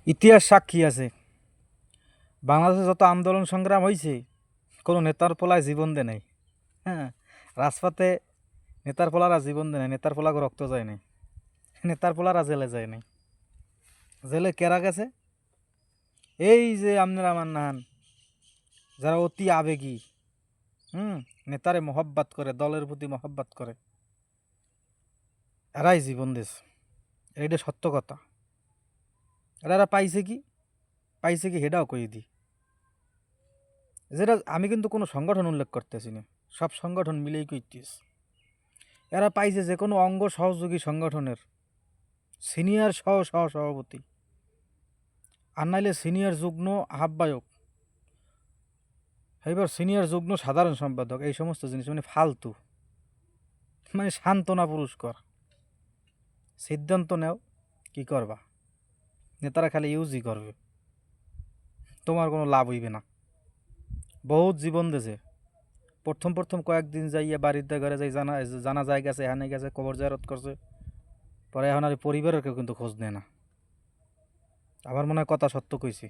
ইতিহাস সাক্ষী আছে, বাংলাদেশে যত আন্দোলন সংগ্রাম হয়েছে কোনো নেতার পোলায় জীবন দেয় নাই। হ্যাঁ, রাজপথে নেতার পোলারা জীবন দেয় নাই, নেতার পোলাকে রক্ত যায় নাই, নেতার পোলারা জেলে যায় নাই। জেলে কেরা গেছে? এই যে আপনারা মান্নাহান, যারা অতি আবেগী, নেতারে মহব্বত করে, দলের প্রতি মহব্বত করে, এরাই জীবন দিয়েছে। এটা সত্য কথা। এরা পাইছে কি? পাইছে কি হেটাও কই দিই। যেটা আমি কিন্তু কোনো সংগঠন উল্লেখ করতেছি না, সব সংগঠন মিলেই কইতেছি। এরা পাইছে যে কোনো অঙ্গ সহযোগী সংগঠনের সিনিয়র সভাপতি, আর নাইলে সিনিয়র যুগ্ম আহ্বায়ক, এবার সিনিয়র যুগ্ম সাধারণ সম্পাদক, এই সমস্ত জিনিস মানে ফালতু, মানে সান্ত্বনা পুরস্কার। সিদ্ধান্ত নেও কি করবা, নেতারা খালি ইউজই করবে, তোমার কোনো লাভ হইবে না। বহুত জীবন দেছে। প্রথম কয়েকদিন যাইয়া বাড়িতে ঘরে যাই, জানা যায় গেছে, এখানে গেছে, কবর জারত করছে, পরে এখন আর পরিবারের কেউ কিন্তু খোঁজ নেয় না। আমার মনে হয় কথা সত্য কইছি।